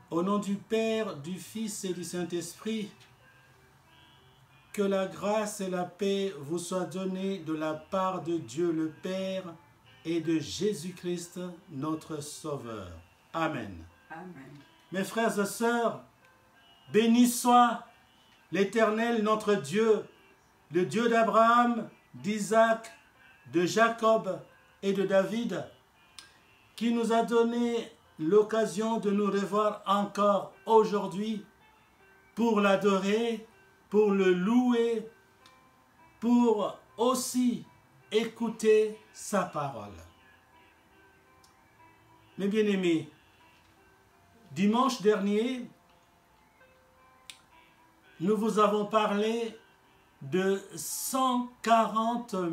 Au nom du Père, du Fils et du Saint-Esprit, que la grâce et la paix vous soient données de la part de Dieu le Père et de Jésus-Christ, notre Sauveur. Amen. Amen. Mes frères et sœurs, béni soit l'Éternel, notre Dieu, le Dieu d'Abraham, d'Isaac, de Jacob et de David, qui nous a donné l'occasion de nous revoir encore aujourd'hui pour l'adorer, pour le louer, pour aussi écouter sa parole. Mes bien-aimés, dimanche dernier, nous vous avons parlé de 140 000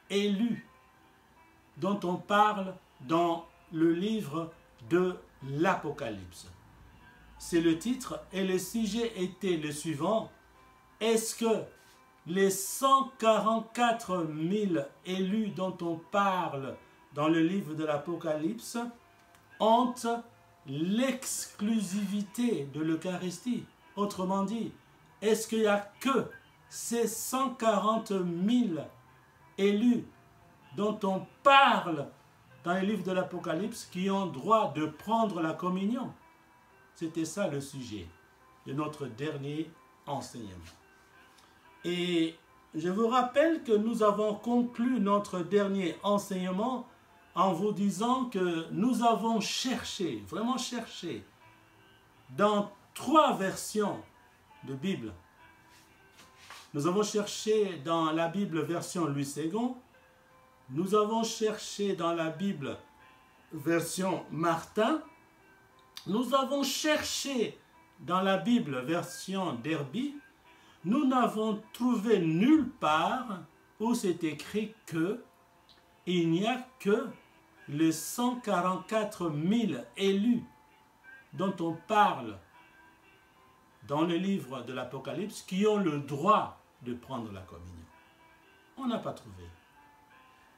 élus dont on parle dans le livre de l'Apocalypse. C'est le titre et le sujet était le suivant. Est-ce que les 144 000 élus dont on parle dans le livre de l'Apocalypse ont l'exclusivité de l'Eucharistie? Autrement dit, est-ce qu'il n'y a que ces 140 000 élus dont on parle dans les livres de l'Apocalypse qui ont droit de prendre la communion? C'était ça le sujet de notre dernier enseignement. Et je vous rappelle que nous avons conclu notre dernier enseignement en vous disant que nous avons cherché, vraiment cherché, dans 3 versions de Bible. Nous avons cherché dans la Bible version Louis II, nous avons cherché dans la Bible version Martin, nous avons cherché dans la Bible version Derby, nous n'avons trouvé nulle part où c'est écrit que il n'y a que les 144 000 élus dont on parle dans le livre de l'Apocalypse qui ont le droit de prendre la communion. On n'a pas trouvé.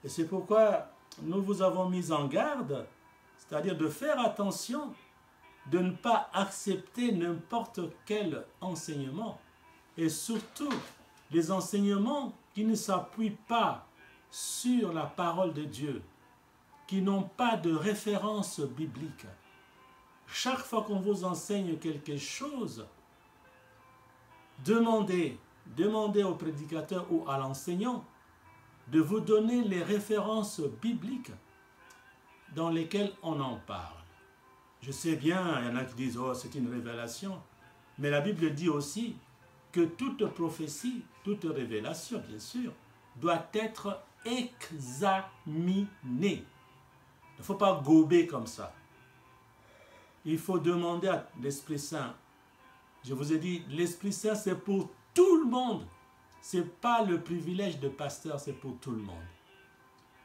Et c'est pourquoi nous vous avons mis en garde, c'est-à-dire de faire attention, de ne pas accepter n'importe quel enseignement, et surtout les enseignements qui ne s'appuient pas sur la parole de Dieu, qui n'ont pas de référence biblique. Chaque fois qu'on vous enseigne quelque chose, demandez au prédicateur ou à l'enseignant de vous donner les références bibliques dans lesquelles on en parle. Je sais bien, il y en a qui disent « Oh, c'est une révélation ». Mais la Bible dit aussi que toute prophétie, toute révélation, bien sûr, doit être examinée. Il ne faut pas gober comme ça. Il faut demander à l'Esprit Saint. Je vous ai dit, l'Esprit Saint, c'est pour tout le monde. Ce n'est pas le privilège de pasteur, c'est pour tout le monde.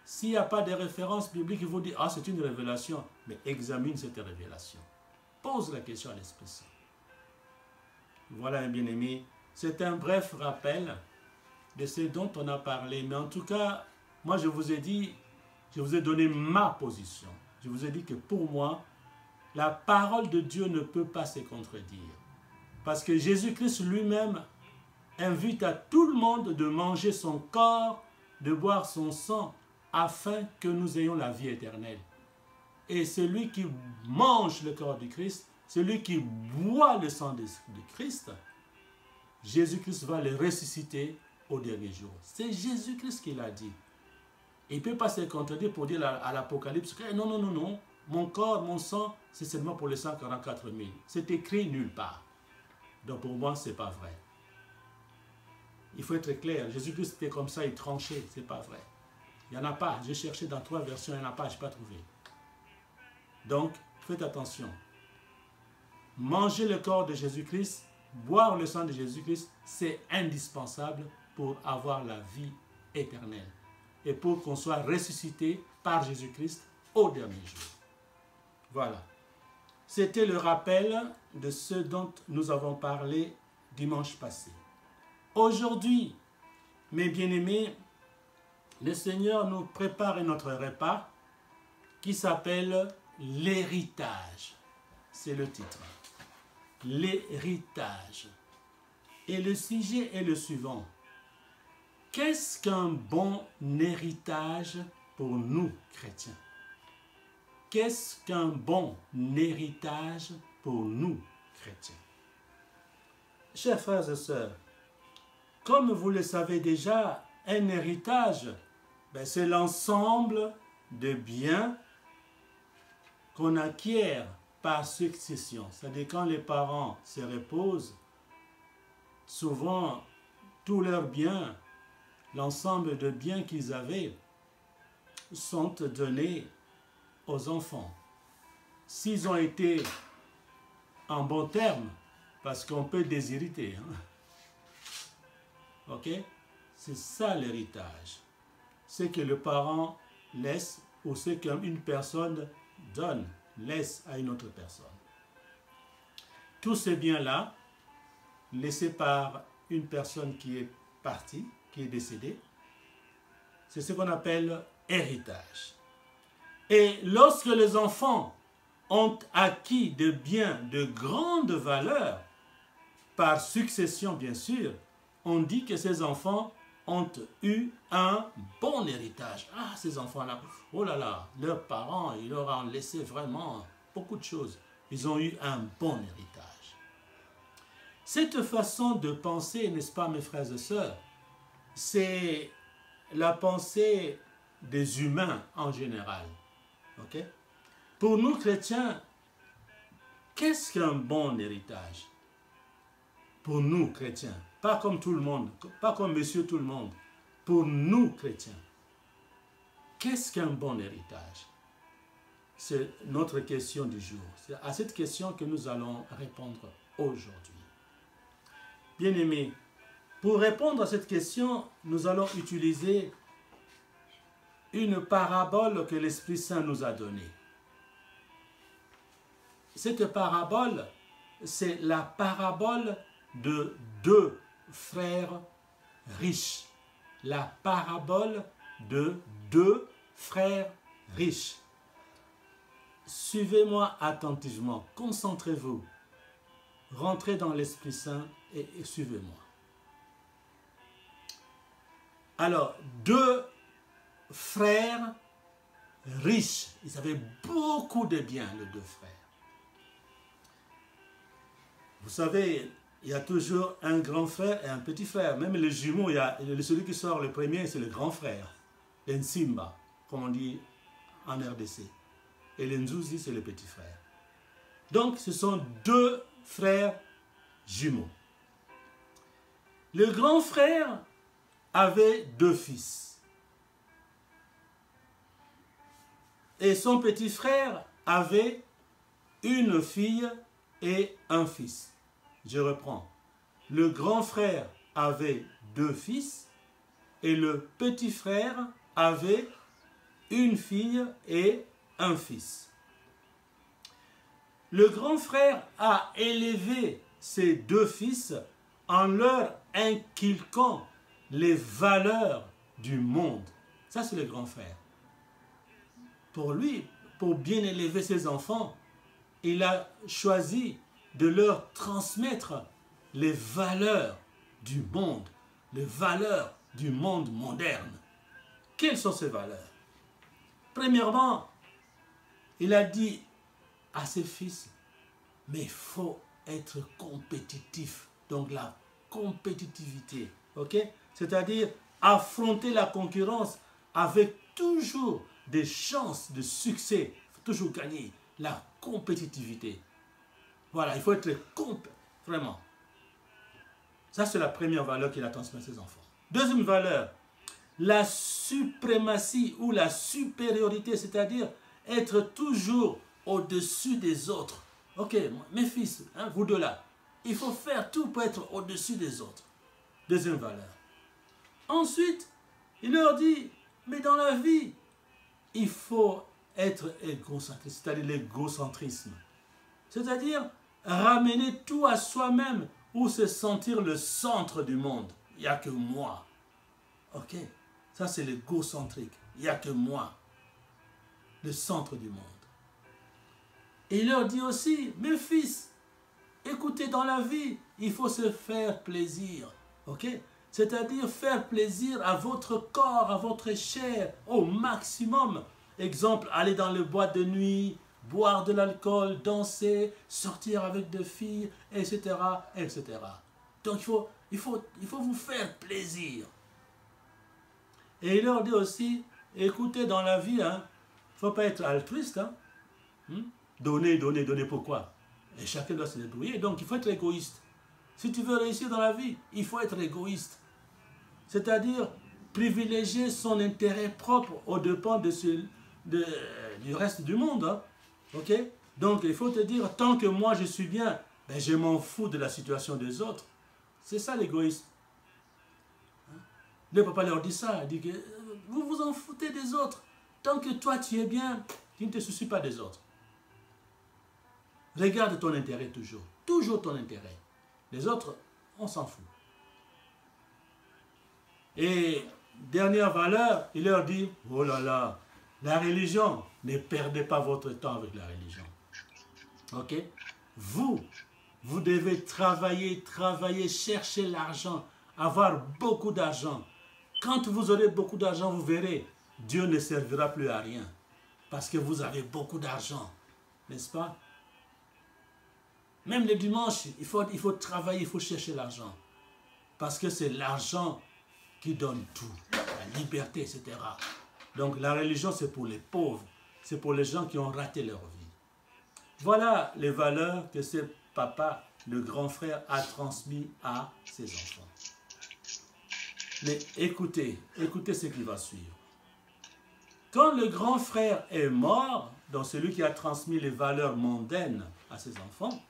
S'il n'y a pas de référence biblique, il faut dire, ah, c'est une révélation. Mais examine cette révélation. Pose la question à l'Esprit Saint. Voilà, bien aimé. C'est un bref rappel de ce dont on a parlé. Mais en tout cas, moi, je vous ai dit, je vous ai donné ma position. Je vous ai dit que pour moi, la parole de Dieu ne peut pas se contredire. Parce que Jésus-Christ lui-même invite à tout le monde de manger son corps, de boire son sang, afin que nous ayons la vie éternelle. Et celui qui mange le corps du Christ, celui qui boit le sang de Christ, Jésus-Christ va le ressusciter au dernier jour. C'est Jésus-Christ qui l'a dit. Et il ne peut pas se contredire pour dire à l'Apocalypse que non, non, non, non, mon corps, mon sang, c'est seulement pour les 144 000. C'est écrit nulle part. Donc pour moi, ce n'est pas vrai. Il faut être clair. Jésus-Christ était comme ça, il tranchait. Ce n'est pas vrai. Il n'y en a pas. J'ai cherché dans 3 versions, il n'y en a pas, je n'ai pas trouvé. Donc, faites attention. Manger le corps de Jésus-Christ, boire le sang de Jésus-Christ, c'est indispensable pour avoir la vie éternelle. Et pour qu'on soit ressuscité par Jésus-Christ au dernier jour. Voilà. C'était le rappel de ce dont nous avons parlé dimanche passé. Aujourd'hui, mes bien-aimés, le Seigneur nous prépare notre repas qui s'appelle l'héritage. c'est le titre. L'héritage. Et le sujet est le suivant. Qu'est-ce qu'un bon héritage pour nous, chrétiens? Qu'est-ce qu'un bon héritage pour nous, chrétiens? Chers frères et sœurs, comme vous le savez déjà, un héritage, c'est l'ensemble de biens qu'on acquiert par succession. C'est-à-dire quand les parents se reposent, souvent tous leurs biens, l'ensemble de biens qu'ils avaient, sont donnés aux enfants. S'ils ont été en bon terme, parce qu'on peut déshériter. Ok? C'est ça l'héritage. C'est que le parent laisse ou ce qu'une personne donne, laisse à une autre personne. Tous ces biens-là, laissés par une personne qui est partie, qui est décédée, c'est ce qu'on appelle héritage. Et lorsque les enfants ont acquis des biens de grande valeur, par succession bien sûr, on dit que ces enfants ont eu un bon héritage. Ah, ces enfants-là, oh là là, leurs parents, ils leur ont laissé vraiment beaucoup de choses. Ils ont eu un bon héritage. Cette façon de penser, n'est-ce pas mes frères et sœurs, c'est la pensée des humains en général. Okay? Pour nous chrétiens, qu'est-ce qu'un bon héritage? Pour nous chrétiens, pas comme tout le monde, pas comme monsieur tout le monde, pour nous chrétiens, qu'est-ce qu'un bon héritage? C'est notre question du jour. C'est à cette question que nous allons répondre aujourd'hui. Bien-aimés, pour répondre à cette question, nous allons utiliser une parabole que l'Esprit Saint nous a donnée. Cette parabole, c'est la parabole de deux frères riches. La parabole de deux frères riches. Suivez-moi attentivement, concentrez-vous, rentrez dans l'Esprit Saint et suivez-moi. Alors, deux frères riches, ils avaient beaucoup de biens, les deux frères. Vous savez, il y a toujours un grand frère et un petit frère. Même les jumeaux, il y a celui qui sort le premier, c'est le grand frère. L'Ensimba, comme on dit en RDC. Et l'Enzouzi, c'est le petit frère. Donc, ce sont deux frères jumeaux. Le grand frère avait deux fils. Et son petit frère avait une fille et un fils. Je reprends. Le grand frère avait deux fils et le petit frère avait une fille et un fils. Le grand frère a élevé ses deux fils en leur inculquant les valeurs du monde. Ça, c'est le grand frère. Pour lui, pour bien élever ses enfants, il a choisi de leur transmettre les valeurs du monde, les valeurs du monde moderne. Quelles sont ces valeurs? Premièrement, il a dit à ses fils, mais il faut être compétitif. Donc la compétitivité, ok? C'est-à-dire affronter la concurrence avec toujours des chances de succès. Il faut toujours gagner. La compétitivité. Voilà, il faut être vraiment. Ça, c'est la première valeur qu'il a transmise à ses enfants. Deuxième valeur, la suprématie ou la supériorité, c'est-à-dire être toujours au-dessus des autres. Ok, mes fils, hein, vous deux là, il faut faire tout pour être au-dessus des autres. Deuxième valeur. Ensuite, il leur dit, mais dans la vie, il faut être égocentriste, c'est-à-dire l'égocentrisme. C'est-à-dire ramener tout à soi-même ou se sentir le centre du monde. Il n'y a que moi. Ok? Ça, c'est l'égocentrique. Il n'y a que moi. Le centre du monde. Et il leur dit aussi, mes fils, écoutez, dans la vie, il faut se faire plaisir. Ok? C'est-à-dire faire plaisir à votre corps, à votre chair, au maximum. Exemple, aller dans le boîte de nuit, boire de l'alcool, danser, sortir avec des filles, etc., etc. Donc il faut vous faire plaisir. Et il leur dit aussi, écoutez, dans la vie, il ne faut pas être altruiste. Donner, donner, donner, pourquoi? Et chacun doit se débrouiller, donc il faut être égoïste. Si tu veux réussir dans la vie, il faut être égoïste. C'est-à-dire privilégier son intérêt propre aux dépens du reste du monde. Ok? Donc il faut te dire, tant que moi je suis bien, ben, je m'en fous de la situation des autres. C'est ça l'égoïsme. Le papa leur dit ça, il dit que vous vous en foutez des autres. Tant que toi tu es bien, tu ne te soucies pas des autres. Regarde ton intérêt toujours. Toujours ton intérêt. Les autres, on s'en fout. Et dernière valeur, il leur dit, oh là là, la religion, ne perdez pas votre temps avec la religion. Ok? Vous devez travailler, travailler, chercher l'argent, avoir beaucoup d'argent. Quand vous aurez beaucoup d'argent, vous verrez, Dieu ne servira plus à rien. Parce que vous avez beaucoup d'argent. N'est-ce pas? Même le dimanche, il faut travailler, il faut chercher l'argent. Parce que c'est l'argent qui donne tout, la liberté, etc. Donc la religion, c'est pour les pauvres, c'est pour les gens qui ont raté leur vie. Voilà les valeurs que ce papa, le grand frère, a transmises à ses enfants. Mais écoutez ce qui va suivre. Quand le grand frère est mort, donc celui qui a transmis les valeurs mondaines à ses enfants,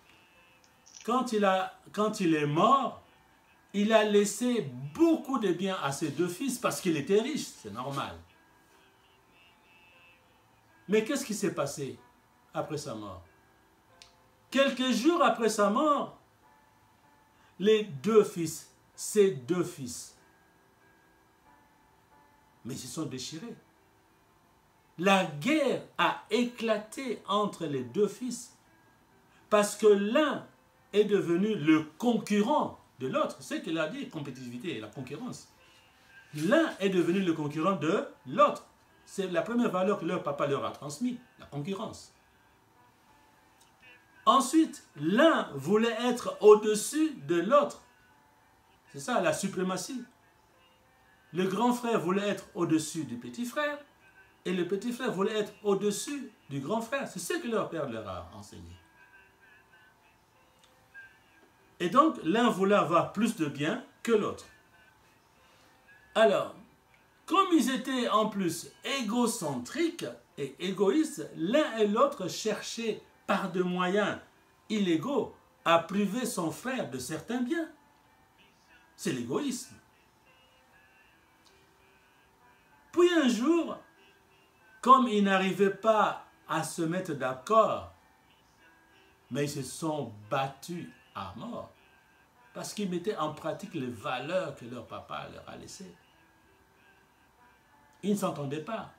quand il est mort, il a laissé beaucoup de biens à ses deux fils parce qu'il était riche, c'est normal. Mais qu'est-ce qui s'est passé après sa mort? Quelques jours après sa mort, ses deux fils, mais ils se sont déchirés. La guerre a éclaté entre les deux fils parce que l'un est devenu le concurrent de l'autre. C'est ce qu'il a dit, compétitivité et la concurrence. L'un est devenu le concurrent de l'autre. C'est la première valeur que leur papa leur a transmise, la concurrence. Ensuite, l'un voulait être au-dessus de l'autre. C'est ça, la suprématie. Le grand frère voulait être au-dessus du petit frère et le petit frère voulait être au-dessus du grand frère. C'est ce que leur père leur a enseigné. Et donc, l'un voulait avoir plus de biens que l'autre. Alors, comme ils étaient en plus égocentriques et égoïstes, l'un et l'autre cherchaient par des moyens illégaux à priver son frère de certains biens. C'est l'égoïsme. Puis un jour, comme ils n'arrivaient pas à se mettre d'accord, mais ils se sont battus à mort parce qu'ils mettaient en pratique les valeurs que leur papa leur a laissées. Ils ne s'entendaient pas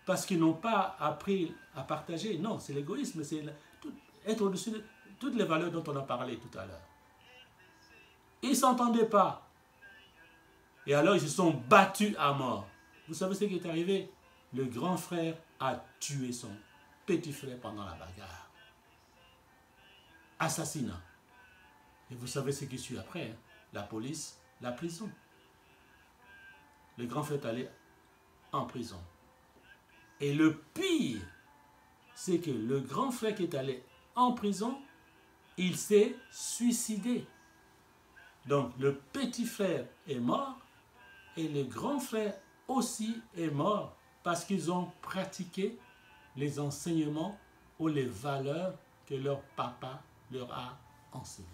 parce qu'ils n'ont pas appris à partager. Non, c'est l'égoïsme, c'est être au-dessus de toutes les valeurs dont on a parlé tout à l'heure. Ils ne s'entendaient pas. Et alors ils se sont battus à mort. Vous savez ce qui est arrivé? Le grand frère a tué son petit frère pendant la bagarre. Assassinat. Et vous savez ce qui suit après, hein? La police, la prison. Le grand frère est allé en prison. Et le pire, c'est que le grand frère qui est allé en prison, il s'est suicidé. Donc le petit frère est mort et le grand frère aussi est mort parce qu'ils ont pratiqué les enseignements ou les valeurs que leur papa leur a enseignées.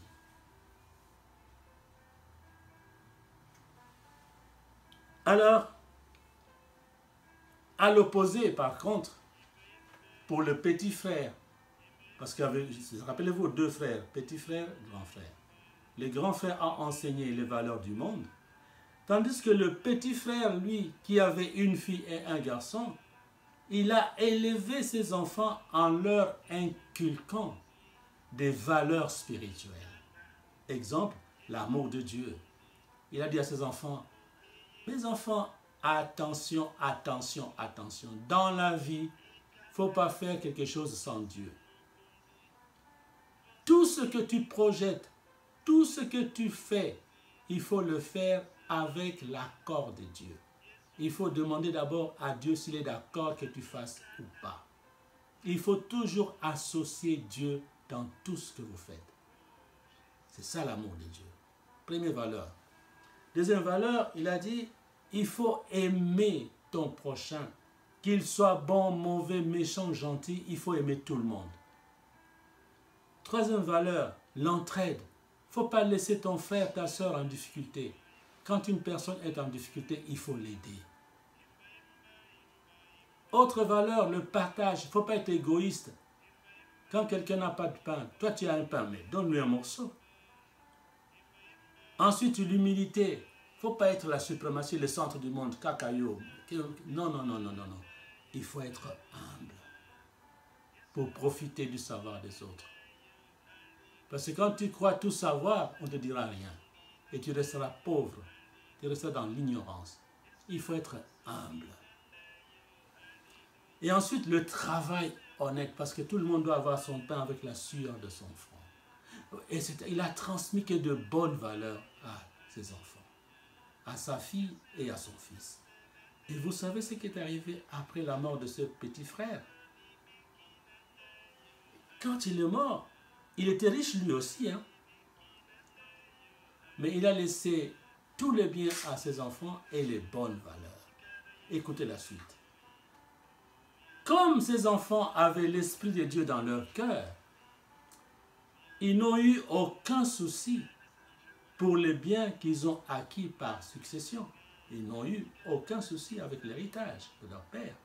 Alors, à l'opposé, par contre, pour le petit frère, parce que, rappelez-vous, deux frères, petit frère, grand frère. Le grand frère a enseigné les valeurs du monde, tandis que le petit frère, lui, qui avait une fille et un garçon, Il a élevé ses enfants en leur inculquant des valeurs spirituelles. Exemple, l'amour de Dieu. Il a dit à ses enfants, mes enfants, attention, attention, attention. Dans la vie, il ne faut pas faire quelque chose sans Dieu. Tout ce que tu projettes, tout ce que tu fais, il faut le faire avec l'accord de Dieu. Il faut demander d'abord à Dieu s'il est d'accord que tu fasses ou pas. Il faut toujours associer Dieu dans tout ce que vous faites. C'est ça l'amour de Dieu. Première valeur. Deuxième valeur, il a dit, il faut aimer ton prochain. Qu'il soit bon, mauvais, méchant, gentil, il faut aimer tout le monde. Troisième valeur, l'entraide. Il ne faut pas laisser ton frère, ta soeur en difficulté. Quand une personne est en difficulté, il faut l'aider. Autre valeur, le partage. Il ne faut pas être égoïste. Quand quelqu'un n'a pas de pain, toi tu as un pain, mais donne-lui un morceau. Ensuite, l'humilité. Il ne faut pas être la suprématie, le centre du monde, cacaillot. Non, non, non, non, non, non. Il faut être humble pour profiter du savoir des autres. Parce que quand tu crois tout savoir, on ne te dira rien. Et tu resteras pauvre. Tu resteras dans l'ignorance. Il faut être humble. Et ensuite, le travail honnête. Parce que tout le monde doit avoir son pain avec la sueur de son front. Et il a transmis que de bonnes valeurs à ses enfants. À sa fille et à son fils. Et vous savez ce qui est arrivé après la mort de ce petit frère? Quand il est mort, il était riche lui aussi, hein? Mais il a laissé tous les biens à ses enfants et les bonnes valeurs. Écoutez la suite. Comme ses enfants avaient l'Esprit de Dieu dans leur cœur, ils n'ont eu aucun souci pour les biens qu'ils ont acquis par succession. Ils n'ont eu aucun souci avec l'héritage de leur père.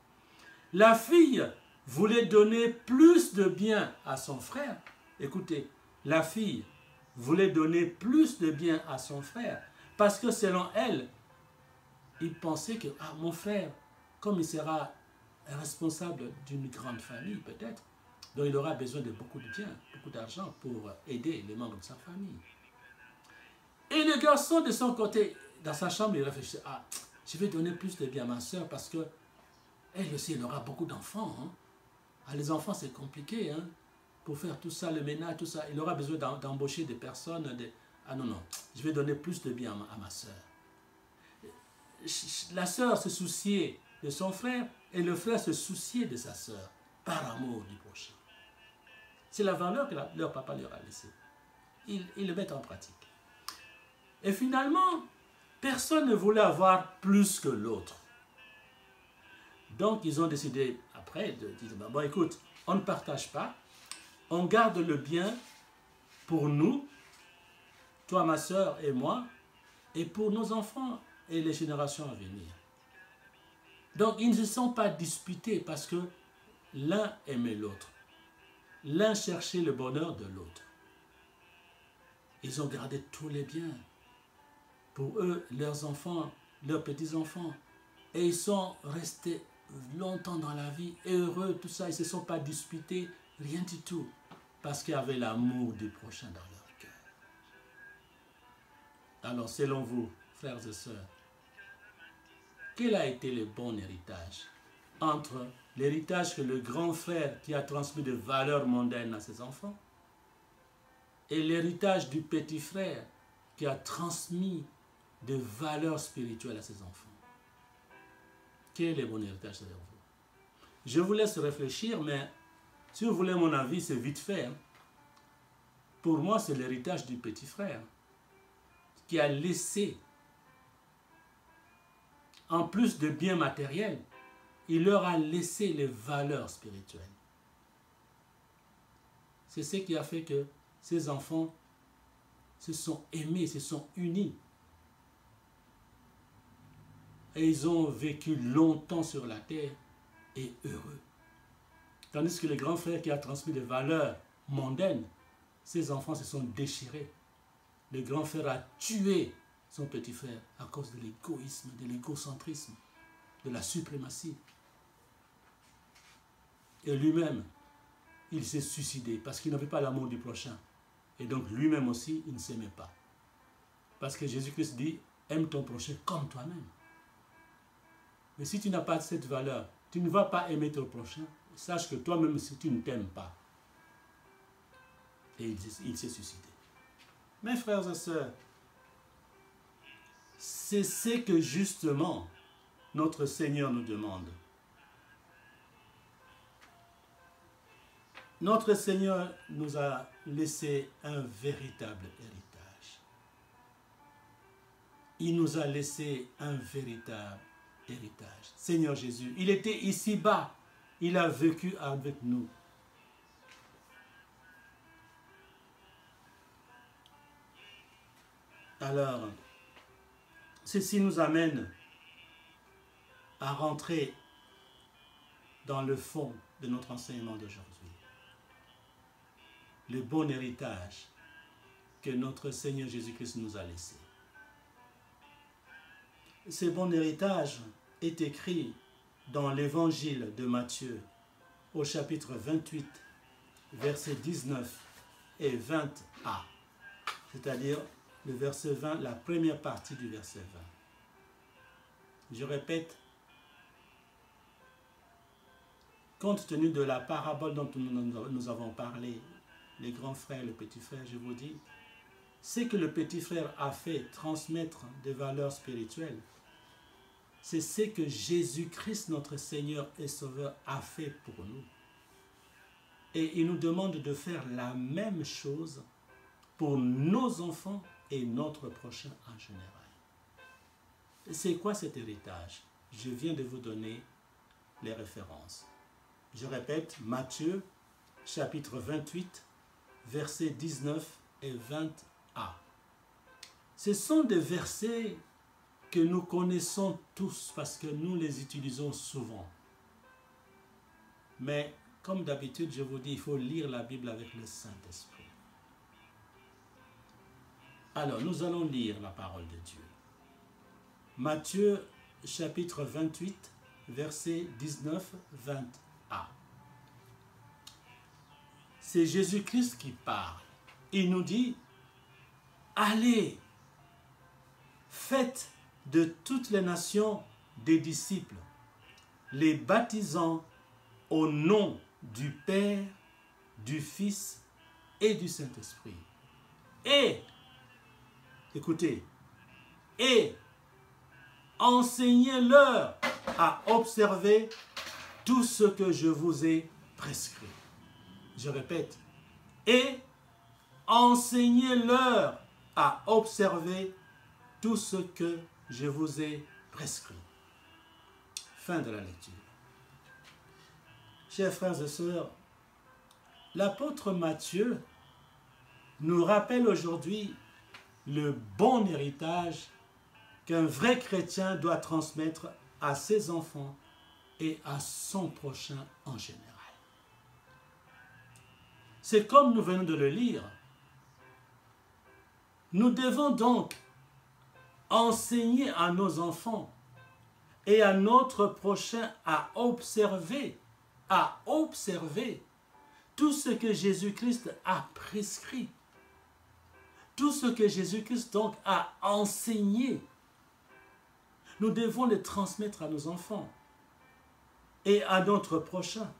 La fille voulait donner plus de biens à son frère. Écoutez, la fille voulait donner plus de biens à son frère parce que selon elle, il pensait que mon frère, comme il sera responsable d'une grande famille peut-être, donc il aura besoin de beaucoup de biens, beaucoup d'argent pour aider les membres de sa famille. Et le garçon de son côté, dans sa chambre, il réfléchit, je vais donner plus de biens à ma soeur parce que elle aussi, elle aura beaucoup d'enfants. Hein. Les enfants, c'est compliqué. Hein. Pour faire tout ça, le ménage, tout ça, il aura besoin d'embaucher des personnes. Non, non, je vais donner plus de biens à ma soeur. La soeur se souciait de son frère et le frère se souciait de sa soeur par amour du prochain. C'est la valeur que leur papa leur a laissée. Ils le mettent en pratique. Et finalement, personne ne voulait avoir plus que l'autre. Donc, ils ont décidé, après, de dire, bon, écoute, on ne partage pas, on garde le bien pour nous, toi, ma soeur et moi, et pour nos enfants et les générations à venir. Donc, ils ne se sont pas disputés parce que l'un aimait l'autre. L'un cherchait le bonheur de l'autre. Ils ont gardé tous les biens. Pour eux, leurs enfants, leurs petits-enfants. Et ils sont restés longtemps dans la vie, heureux, tout ça. Ils ne se sont pas disputés, rien du tout. Parce qu'il y avait l'amour du prochain dans leur cœur. Alors, selon vous, frères et sœurs, quel a été le bon héritage entre l'héritage que le grand frère qui a transmis de valeurs mondaines à ses enfants et l'héritage du petit frère qui a transmis de valeurs spirituelles à ses enfants? Quel est le bon héritage selon vous? Je vous laisse réfléchir, mais si vous voulez mon avis, c'est vite fait. Hein. Pour moi, c'est l'héritage du petit frère qui a laissé, en plus de biens matériels, il leur a laissé les valeurs spirituelles. C'est ce qui a fait que ces enfants se sont aimés, se sont unis. Et ils ont vécu longtemps sur la terre et heureux. Tandis que le grand frère qui a transmis les valeurs mondaines, ses enfants se sont déchirés. Le grand frère a tué son petit frère à cause de l'égoïsme, de l'égocentrisme, de la suprématie. Et lui-même, il s'est suicidé parce qu'il n'avait pas l'amour du prochain. Et donc lui-même aussi, il ne s'aimait pas. Parce que Jésus-Christ dit, aime ton prochain comme toi-même. Mais si tu n'as pas cette valeur, tu ne vas pas aimer ton prochain, sache que toi-même, si tu ne t'aimes pas. Et il s'est suicidé. Mes frères et sœurs, c'est ce que justement notre Seigneur nous demande. Notre Seigneur nous a laissé un véritable héritage. Il nous a laissé un véritable héritage. Seigneur Jésus, il était ici-bas. Il a vécu avec nous. Alors, ceci nous amène à rentrer dans le fond de notre enseignement d'aujourd'hui. Le bon héritage que notre Seigneur Jésus-Christ nous a laissé. Ce bon héritage est écrit dans l'évangile de Matthieu au chapitre 28, versets 19 et 20a, c'est-à-dire le verset 20, la première partie du verset 20. Je répète, compte tenu de la parabole dont nous avons parlé, les grands frères et les petits frères, je vous dis, ce que le petit frère a fait transmettre des valeurs spirituelles, c'est ce que Jésus-Christ, notre Seigneur et Sauveur, a fait pour nous. Et il nous demande de faire la même chose pour nos enfants et notre prochain en général. C'est quoi cet héritage? Je viens de vous donner les références. Je répète, Matthieu, chapitre 28, versets 19 et 20a. Ce sont des versets que nous connaissons tous parce que nous les utilisons souvent. Mais comme d'habitude, je vous dis, il faut lire la Bible avec le Saint-Esprit. Alors, nous allons lire la parole de Dieu. Matthieu, chapitre 28, versets 19-20a. C'est Jésus-Christ qui parle. Il nous dit, allez, faites de toutes les nations des disciples, les baptisant au nom du Père, du Fils et du Saint-Esprit. Et, écoutez, et enseignez-leur à observer tout ce que je vous ai prescrit. Je répète, et enseignez-leur à observer tout ce que je vous ai prescrit. Fin de la lecture. Chers frères et sœurs, l'apôtre Matthieu nous rappelle aujourd'hui le bon héritage qu'un vrai chrétien doit transmettre à ses enfants et à son prochain en général. C'est comme nous venons de le lire. Nous devons donc enseigner à nos enfants et à notre prochain à observer tout ce que Jésus-Christ a prescrit, tout ce que Jésus-Christ donc a enseigné. Nous devons le transmettre à nos enfants et à notre prochain.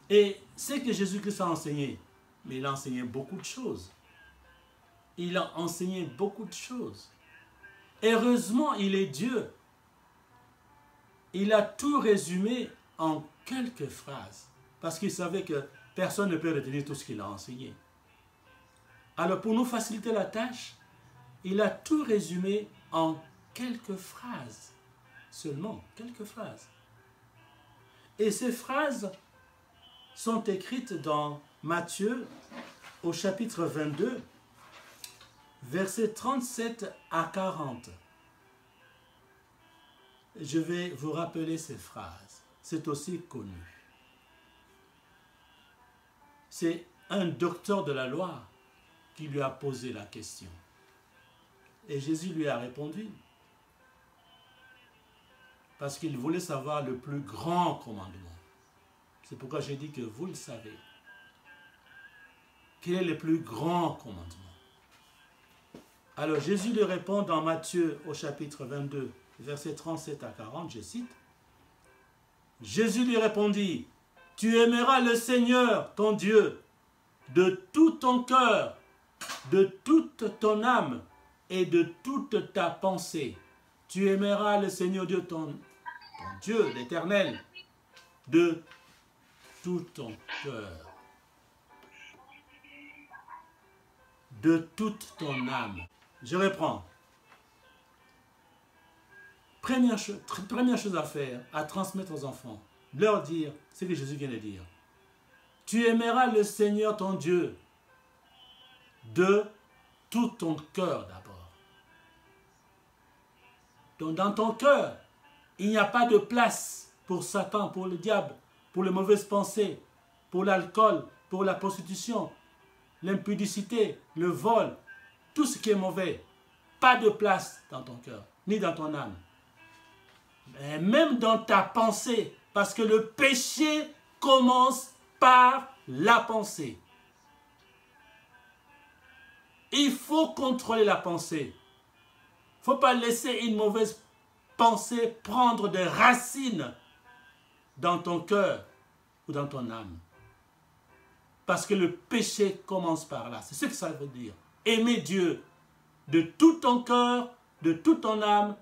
Et ce que Jésus-Christ a enseigné, mais il a enseigné beaucoup de choses. Il a enseigné beaucoup de choses. Heureusement, il est Dieu. Il a tout résumé en quelques phrases, parce qu'il savait que personne ne peut retenir tout ce qu'il a enseigné. Alors, pour nous faciliter la tâche, il a tout résumé en quelques phrases, seulement quelques phrases. Et ces phrases sont écrites dans Matthieu, au chapitre 22, versets 37 à 40. Je vais vous rappeler ces phrases. C'est aussi connu. C'est un docteur de la loi qui lui a posé la question. Et Jésus lui a répondu. Parce qu'il voulait savoir le plus grand commandement. C'est pourquoi j'ai dit que vous le savez. Quel est le plus grand commandement? Alors Jésus lui répond dans Matthieu au chapitre 22, versets 37 à 40, je cite. Jésus lui répondit, « Tu aimeras le Seigneur, ton Dieu, de tout ton cœur, de toute ton âme et de toute ta pensée. Tu aimeras le Seigneur Dieu, ton Dieu, l'Éternel, de tout ton cœur, de toute ton âme. » Je reprends. Première chose à faire, à transmettre aux enfants, leur dire ce que Jésus vient de dire. Tu aimeras le Seigneur ton Dieu de tout ton cœur d'abord. Donc dans ton cœur, il n'y a pas de place pour Satan, pour le diable, pour les mauvaises pensées, pour l'alcool, pour la prostitution, l'impudicité, le vol, tout ce qui est mauvais. Pas de place dans ton cœur, ni dans ton âme. Mais même dans ta pensée, parce que le péché commence par la pensée. Il faut contrôler la pensée. Il ne faut pas laisser une mauvaise pensée prendre des racines dans ton cœur ou dans ton âme. Parce que le péché commence par là. C'est ce que ça veut dire. Aimer Dieu de tout ton cœur, de toute ton âme,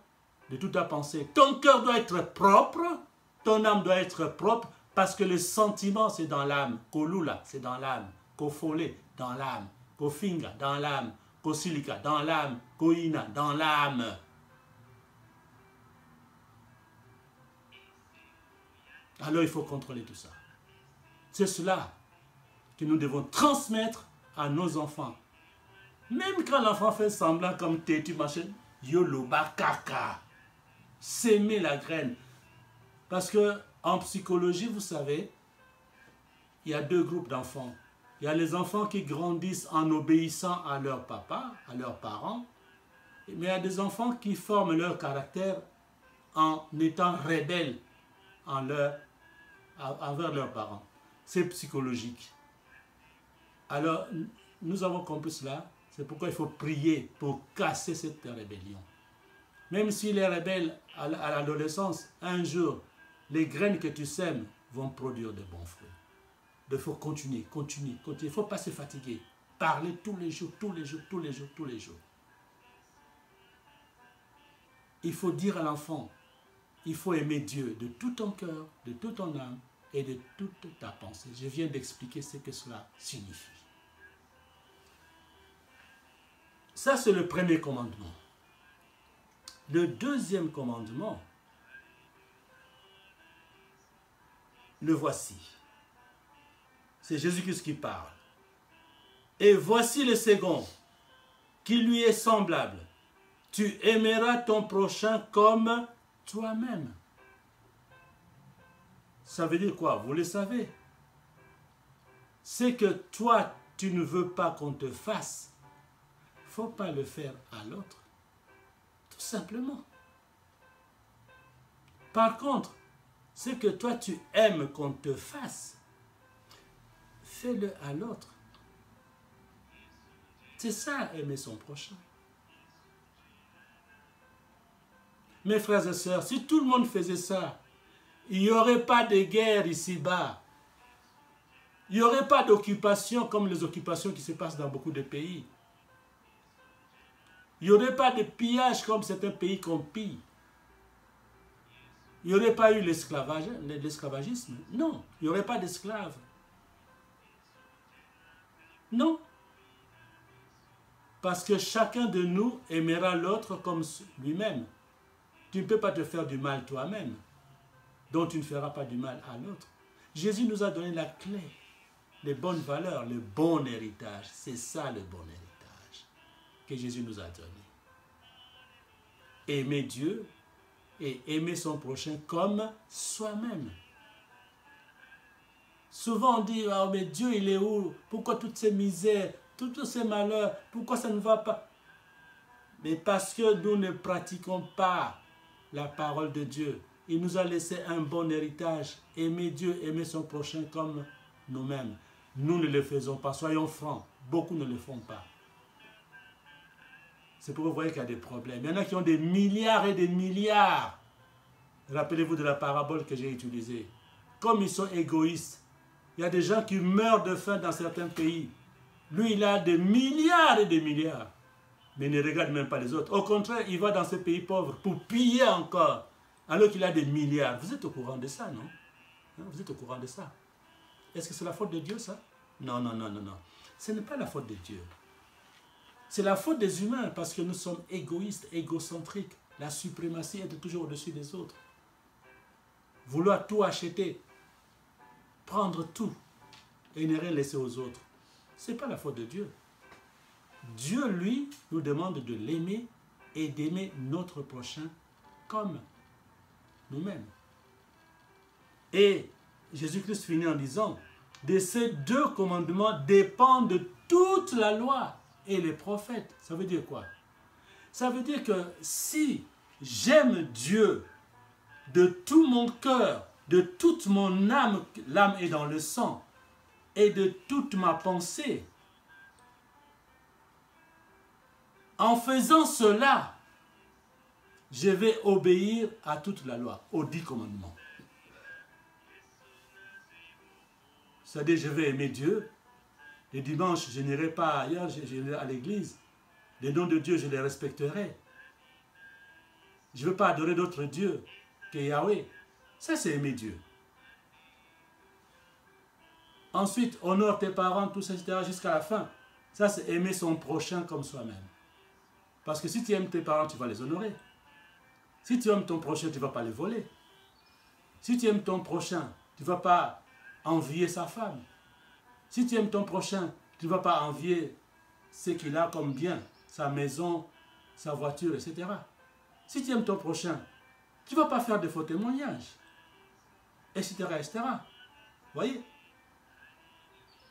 de toute ta pensée. Ton cœur doit être propre, ton âme doit être propre, parce que le sentiment, c'est dans l'âme. Kolula, c'est dans l'âme. Kofole, dans l'âme. Kofinga, dans l'âme. Kosilika, dans l'âme. Koina, dans l'âme. Alors il faut contrôler tout ça. C'est cela que nous devons transmettre à nos enfants. Même quand l'enfant fait semblant comme têtu, machin, yoloba kaka. S'aimer la graine. Parce que en psychologie, vous savez, il y a deux groupes d'enfants. Il y a les enfants qui grandissent en obéissant à leur papa, à leurs parents. Mais il y a des enfants qui forment leur caractère en étant rebelles envers leurs parents. C'est psychologique. Alors, nous avons compris cela. C'est pourquoi il faut prier pour casser cette rébellion. Même s'il est rebelle à l'adolescence, un jour, les graines que tu sèmes vont produire de bons fruits. Il faut continuer. Il ne faut pas se fatiguer. Parler tous les jours. Il faut dire à l'enfant, il faut aimer Dieu de tout ton cœur, de toute ton âme et de toute ta pensée. Je viens d'expliquer ce que cela signifie. Ça, c'est le premier commandement. Le deuxième commandement, le voici. C'est Jésus-Christ qui parle. Et voici le second, qui lui est semblable. Tu aimeras ton prochain comme toi-même. Ça veut dire quoi? Vous le savez. C'est que toi, tu ne veux pas qu'on te fasse. Il ne faut pas le faire à l'autre. Tout simplement. Par contre, ce que toi tu aimes qu'on te fasse, fais-le à l'autre. C'est ça, aimer son prochain. Mes frères et sœurs, si tout le monde faisait ça, il n'y aurait pas de guerre ici-bas. Il n'y aurait pas d'occupation comme les occupations qui se passent dans beaucoup de pays. Il n'y aurait pas de pillage comme certains pays qu'on pille. Il n'y aurait pas eu l'esclavagisme. Non, il n'y aurait pas d'esclaves. Non. Parce que chacun de nous aimera l'autre comme lui-même. Tu ne peux pas te faire du mal toi-même. Donc tu ne feras pas du mal à l'autre. Jésus nous a donné la clé, les bonnes valeurs, le bon héritage. C'est ça le bon héritage que Jésus nous a donné. Aimer Dieu et aimer son prochain comme soi-même. Souvent on dit, oh, mais Dieu il est où? Pourquoi toutes ces misères, tous ces malheurs, pourquoi ça ne va pas? Mais parce que nous ne pratiquons pas la parole de Dieu. Il nous a laissé un bon héritage. Aimer Dieu, aimer son prochain comme nous-mêmes. Nous ne le faisons pas, soyons francs. Beaucoup ne le font pas. C'est pour vous voyez qu'il y a des problèmes. Il y en a qui ont des milliards et des milliards. Rappelez-vous de la parabole que j'ai utilisée. Comme ils sont égoïstes, il y a des gens qui meurent de faim dans certains pays. Lui, il a des milliards et des milliards. Mais il ne regarde même pas les autres. Au contraire, il va dans ces pays pauvres pour piller encore. Alors qu'il a des milliards. Vous êtes au courant de ça, non? Vous êtes au courant de ça? Est-ce que c'est la faute de Dieu, ça? Non, non, non, non, non. Ce n'est pas la faute de Dieu. C'est la faute des humains parce que nous sommes égoïstes, égocentriques. La suprématie est toujours au-dessus des autres. Vouloir tout acheter, prendre tout et ne rien laisser aux autres. Ce n'est pas la faute de Dieu. Dieu, lui, nous demande de l'aimer et d'aimer notre prochain comme nous-mêmes. Et Jésus-Christ finit en disant, de ces deux commandements dépendent toute la loi et les prophètes. Ça veut dire quoi? Ça veut dire que si j'aime Dieu de tout mon cœur, de toute mon âme, l'âme est dans le sang, et de toute ma pensée, en faisant cela, je vais obéir à toute la loi, aux 10 commandements. C'est-à-dire, je vais aimer Dieu. Les dimanches, je n'irai pas ailleurs, j'irai à l'église. Les noms de Dieu, je les respecterai. Je ne veux pas adorer d'autres dieux que Yahweh. Ça, c'est aimer Dieu. Ensuite, honore tes parents, tout ça, etc., jusqu'à la fin. Ça, c'est aimer son prochain comme soi-même. Parce que si tu aimes tes parents, tu vas les honorer. Si tu aimes ton prochain, tu ne vas pas les voler. Si tu aimes ton prochain, tu ne vas pas envier sa femme. Si tu aimes ton prochain, tu ne vas pas envier ce qu'il a comme bien, sa maison, sa voiture, etc. Si tu aimes ton prochain, tu ne vas pas faire de faux témoignages, etc., etc. Vous voyez?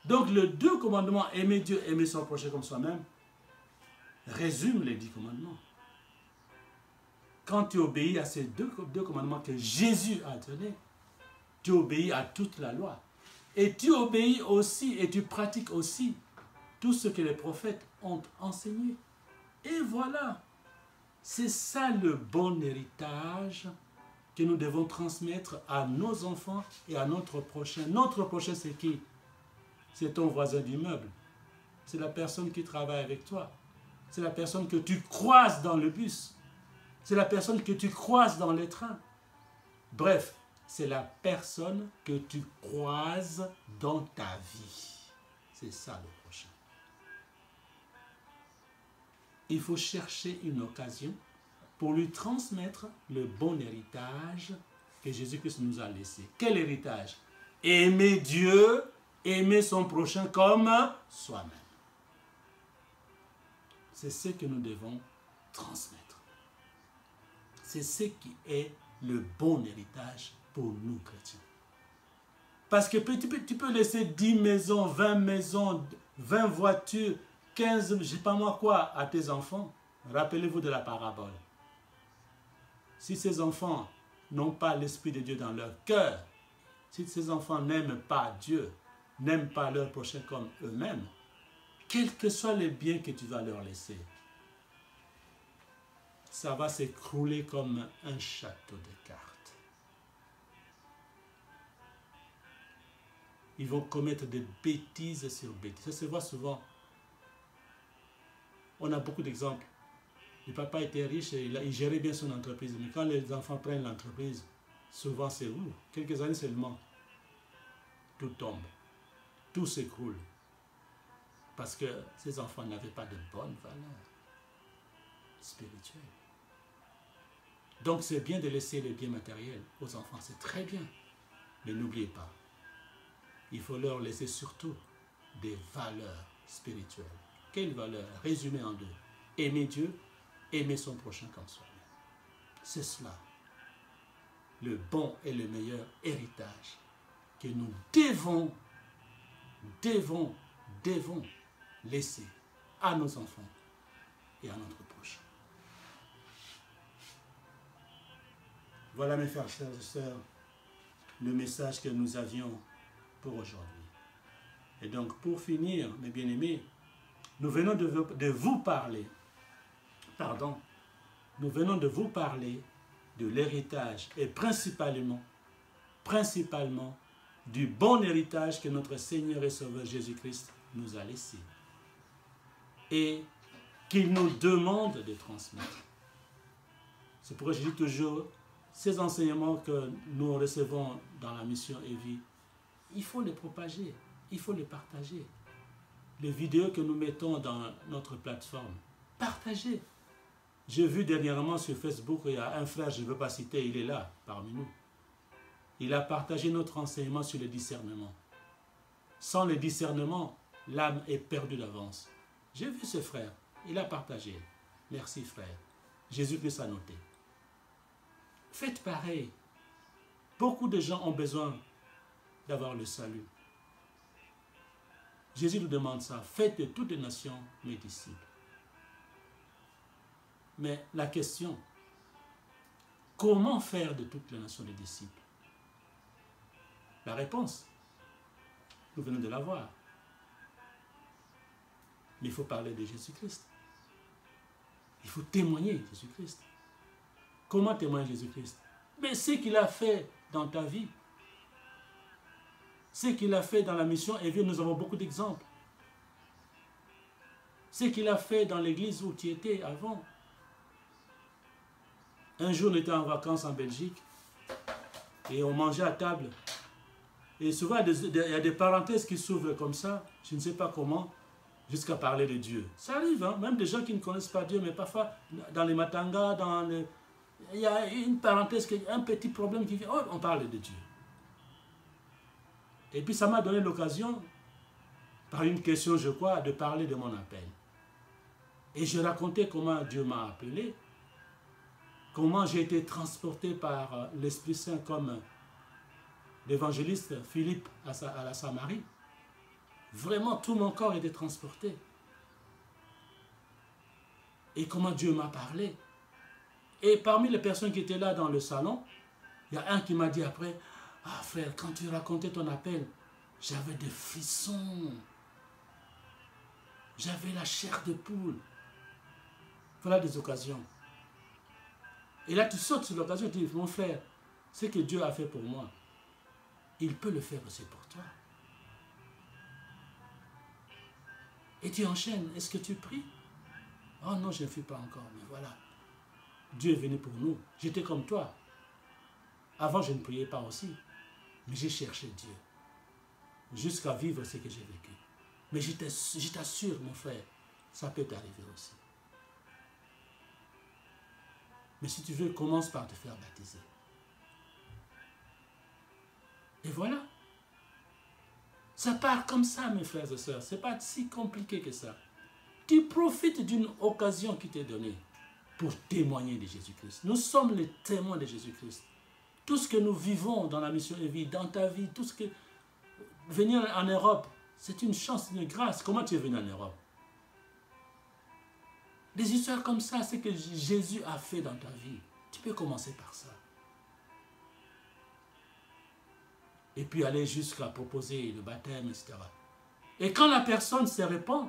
Donc, les 2 commandements, aimer Dieu, aimer son prochain comme soi-même, résument les 10 commandements. Quand tu obéis à ces deux commandements que Jésus a donnés, tu obéis à toute la loi. Et tu obéis aussi et tu pratiques aussi tout ce que les prophètes ont enseigné. Et voilà, c'est ça le bon héritage que nous devons transmettre à nos enfants et à notre prochain. Notre prochain, c'est qui? C'est ton voisin d'immeuble. C'est la personne qui travaille avec toi. C'est la personne que tu croises dans le bus. C'est la personne que tu croises dans les trains. Bref, c'est la personne que tu croises dans ta vie. C'est ça le prochain. Il faut chercher une occasion pour lui transmettre le bon héritage que Jésus-Christ nous a laissé. Quel héritage? Aimer Dieu, aimer son prochain comme soi-même. C'est ce que nous devons transmettre. C'est ce qui est le bon héritage pour nous chrétiens. Parce que tu peux laisser 10 maisons, 20 maisons, 20 voitures, 15, je ne sais pas moi quoi, à tes enfants. Rappelez-vous de la parabole. Si ces enfants n'ont pas l'Esprit de Dieu dans leur cœur, si ces enfants n'aiment pas Dieu, n'aiment pas leur prochain comme eux-mêmes, quels que soient les biens que tu vas leur laisser, ça va s'écrouler comme un château de cartes. Ils vont commettre des bêtises sur bêtises. Ça se voit souvent. On a beaucoup d'exemples. Le papa était riche et il gérait bien son entreprise. Mais quand les enfants prennent l'entreprise, souvent c'est où? Quelques années seulement. Tout tombe. Tout s'écroule. Parce que ces enfants n'avaient pas de bonnes valeurs spirituelles. Donc c'est bien de laisser les biens matériels aux enfants. C'est très bien. Mais n'oubliez pas. Il faut leur laisser surtout des valeurs spirituelles. Quelles valeurs? Résumées en 2. Aimer Dieu, aimer son prochain comme soi-même. C'est cela, le bon et le meilleur héritage que nous devons laisser à nos enfants et à notre prochain. Voilà mes frères et sœurs, le message que nous avions pour aujourd'hui. Et donc pour finir, mes bien-aimés, nous venons de vous parler, nous venons de vous parler de l'héritage et principalement du bon héritage que notre Seigneur et Sauveur Jésus-Christ nous a laissé et qu'il nous demande de transmettre. C'est pourquoi je dis toujours, ces enseignements que nous recevons dans la mission EVI, il faut les propager, il faut les partager. Les vidéos que nous mettons dans notre plateforme, partagez. J'ai vu dernièrement sur Facebook, il y a un frère, je ne veux pas citer, il est là parmi nous. Il a partagé notre enseignement sur le discernement. Sans le discernement, l'âme est perdue d'avance. J'ai vu ce frère, il a partagé. Merci frère. Jésus-Christ a noté. Faites pareil. Beaucoup de gens ont besoin d'avoir le salut. Jésus nous demande ça. Faites de toutes les nations mes disciples. Mais la question, comment faire de toutes les nations des disciples? La réponse, nous venons de la voir. Mais il faut parler de Jésus-Christ. Il faut témoigner Jésus-Christ. Comment témoigner Jésus-Christ? Mais ce qu'il a fait dans ta vie, ce qu'il a fait dans la mission EVI, nous avons beaucoup d'exemples. Ce qu'il a fait dans l'église où tu étais avant. Un jour, on était en vacances en Belgique et on mangeait à table. Et souvent, il y a des parenthèses qui s'ouvrent comme ça, je ne sais pas comment, jusqu'à parler de Dieu. Ça arrive, hein? Même des gens qui ne connaissent pas Dieu, mais parfois, dans les matangas, il y a une parenthèse, un petit problème qui vient, oh, on parle de Dieu. Et puis, ça m'a donné l'occasion, par une question, je crois, de parler de mon appel. Et je racontais comment Dieu m'a appelé, comment j'ai été transporté par l'Esprit Saint comme l'évangéliste Philippe à la Samarie. Vraiment, tout mon corps était transporté. Et comment Dieu m'a parlé. Et parmi les personnes qui étaient là dans le salon, il y a un qui m'a dit après, « Ah frère, quand tu racontais ton appel, j'avais des frissons. J'avais la chair de poule. » Voilà des occasions. Et là, tu sautes sur l'occasion et tu dis, « Mon frère, ce que Dieu a fait pour moi, il peut le faire aussi pour toi. » Et tu enchaînes. Est-ce que tu pries? Oh non, je ne prie pas encore, mais voilà. Dieu est venu pour nous. J'étais comme toi. Avant, je ne priais pas aussi. Mais j'ai cherché Dieu. Jusqu'à vivre ce que j'ai vécu. Mais je t'assure, mon frère, ça peut t'arriver aussi. Mais si tu veux, commence par te faire baptiser. Et voilà. Ça part comme ça, mes frères et sœurs. Ce n'est pas si compliqué que ça. Tu profites d'une occasion qui t'est donnée pour témoigner de Jésus-Christ. Nous sommes les témoins de Jésus-Christ. Tout ce que nous vivons dans la mission EVI, dans ta vie, tout ce que... Venir en Europe, c'est une chance, une grâce. Comment tu es venu en Europe? Des histoires comme ça, c'est que Jésus a fait dans ta vie. Tu peux commencer par ça. Et puis aller jusqu'à proposer le baptême, etc. Et quand la personne se répand,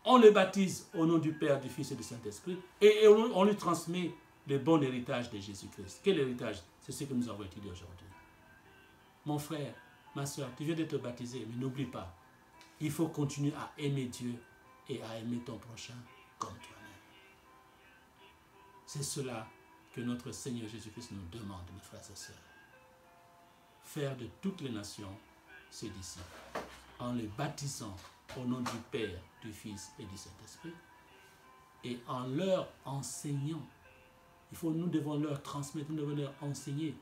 on le baptise au nom du Père, du Fils et du Saint-Esprit, et on lui transmet le bon héritage de Jésus-Christ. Quel héritage? C'est ce que nous avons étudié aujourd'hui. Mon frère, ma soeur, tu viens de te baptiser, mais n'oublie pas, il faut continuer à aimer Dieu et à aimer ton prochain comme toi-même. C'est cela que notre Seigneur Jésus-Christ nous demande, mes frères et sœurs. Faire de toutes les nations ses disciples, en les baptisant au nom du Père, du Fils et du Saint-Esprit, et en leur enseignant. Nous devons leur transmettre, nous devons leur enseigner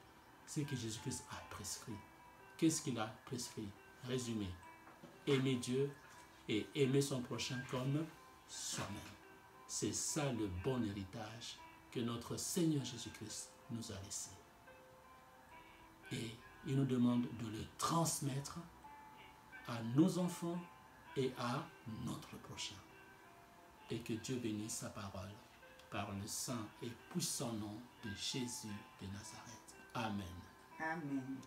ce que Jésus-Christ a prescrit. Qu'est-ce qu'il a prescrit? Résumé. Aimer Dieu et aimer son prochain comme soi-même. C'est ça le bon héritage que notre Seigneur Jésus-Christ nous a laissé. Et il nous demande de le transmettre à nos enfants et à notre prochain. Et que Dieu bénisse sa parole par le saint et puissant nom de Jésus de Nazareth. Amen. Amen.